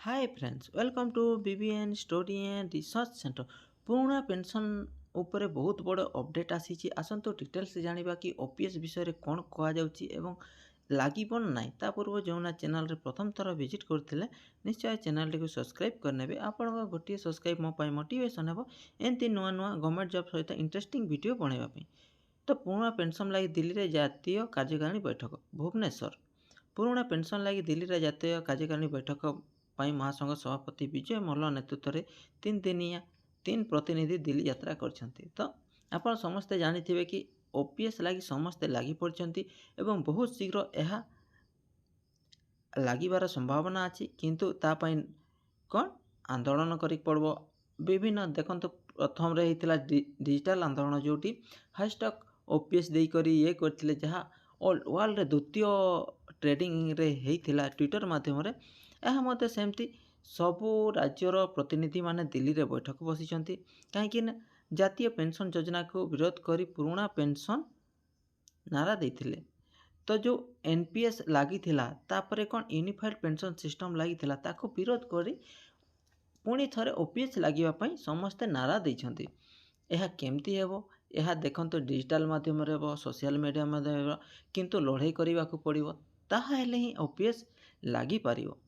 Hi friends welcome to BBN study and research centre पुराना pension उपरे बहुत बड़ अपडेट आसी आसतु डिटेल्स जानिबा कि ओपीएस विषय कौन कह जाउची लागिबन नाई ता पूर्व जो चैनल रे प्रथम थर विजिट करथिले निश्चय चैनल को सब्सक्राइब करनेबे आपण गोटे सब्सक्राइब मो पाई मोटिवेशन हेबो एंती नुआ नुआ गवर्नमेंट जॉब सहित इंटरेस्टिंग वीडियो बनेबा पई। तो पुराना पेंशन लागि दिल्ली रे जातीय कार्यकारिणी बैठक भुवनेश्वर पुराना पेंशन लागि दिल्ली रे जातीय कार्यकारिणी बैठक ପାଇଁ महासंघ सभापति विजय मल्ल नेतृत्व में 3 दिनिया 3 प्रतिनिधि दिल्ली यात्रा करछंती। तो आपण समस्ते जानिथिबे कि ओपीएस लागि समस्ते लागि पड़छंती एवं बहुत शीघ्र यह लागिबार संभावना अछि किंतु ता पई कोन आंदोलन करि पड़बो विभिन्न देखंतु प्रथम रे हितला डिजिटल आंदोलन जोटी हैशटैग ओपीएस देई करी ये करथिले जहा ऑल वर्ल्ड रे द्वितीय ट्रेडिंग रे हेइथिला ट्विटर माध्यम रे यह मते सेमती सबु राज्यर प्रतिनिधि माने दिल्ली रे बैठक बसिचंती काहेकि जातीय पेंशन योजना को विरोध करी पुराना पेंशन नारा देथिले। तो जो एनपीएस लागि थिला तापरे कोन यूनिफाइड पेंशन सिस्टम लागि थिला ताको विरोध करी पुणी थरे ओपीएस लागिबा पई समस्त नारा दैछंती। यह केमती हेबो यह देखंतु डिजिटल माध्यम रे हेबो सोशल मीडिया माध्यम रे किंतु लड़ाई करबा को पड़िबो ताहा हेले ही ओपीएस लागि पारिबो।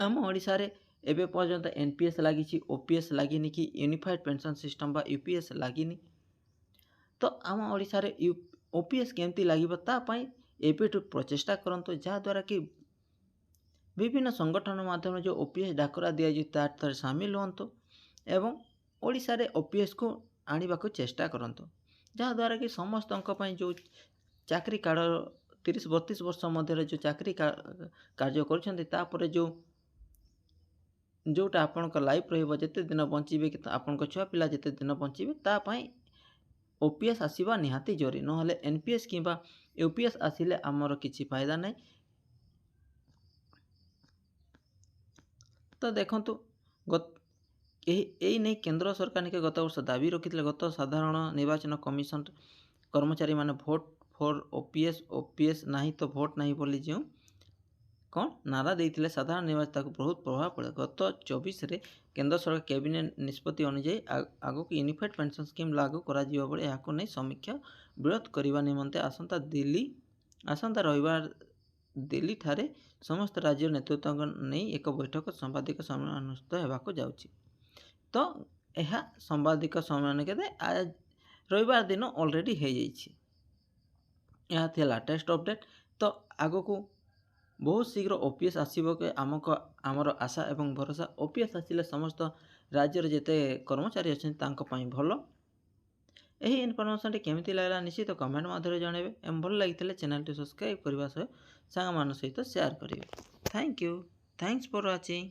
आम ओडिशा रे एबे पर्यंत एनपीएस लागिछि ओपीएस लागिनी कि यूनिफाइड पेंशन सिस्टम बा यूपीएस लागिनी। तो आम ओडिशा रे ओपीएस केमती लागिबो ता पई एबेटु प्रचेष्टा करंतु जहा द्वारा कि विभिन्न संगठन माध्यम जो ओपीएस डाकरा दिया जे तार शामिल होंतु एवं ओडिशा रे ओपीएस को आनिबा को चेष्टा करंतु जहा द्वारा कि समस्त जो चाकरी कार्ड 30-32 वर्ष मध्य जो चाकरी कार्य कर जो जोटा आपण लाइफ रहिबो जेते दिन बंचीबे कि आपण छुआ पिला जेते दिन बंचीबे ता पई ओपीएस आसीबा निहाती जरूरी नहले एनपीएस किंबा यूपीएस आसिले आमर किछि फायदा नै। तो देखंतु यही नहीं केंद्र सरकार निके गत वर्ष दाबी रखिथिले गत साधारण निर्वाचन कमिशन कर्मचारी माने भोट फॉर ओपीएस नहीं तो भोट नहीं बोली जो कौन नारा देते साधारण निर्वाचन को बहुत प्रभाव पड़े। गत 24 रे केंद्र सरकार कैबिनेट निष्पत्ति अनुଯାयी आग को यूनिफाइड पेंशन स्कीम लागू करा जिवो बळे याको नै समीक्षा विरोध करबा निमंते आसंता रविवार दिल्ली ठारे समस्त राज्य नेतृत्व नहीं एक बैठक सांबादिक सम्मेलन अनुष्ठित हेबाको जाउची। तो यह सांबादिक सम्मेलन के आज रविवार दिन ऑलरेडी हो जाइए यह थी लेटेस्ट अपडेट। तो आग को बहुत शीघ्र ओपीएस आसब के आमर आशा एवं भरोसा ओपीएस आसिले समस्त राज्यर जिते कर्मचारी अच्छा भल। यही इनफर्मेशन केमिति लागला निश्चित कमेंट माध्यम जनइबे एवं भल लगी चैनल टी सब्सक्राइब करने सहित सांग मान सहित शेयर करेंगे। Thank you, thanks for watching.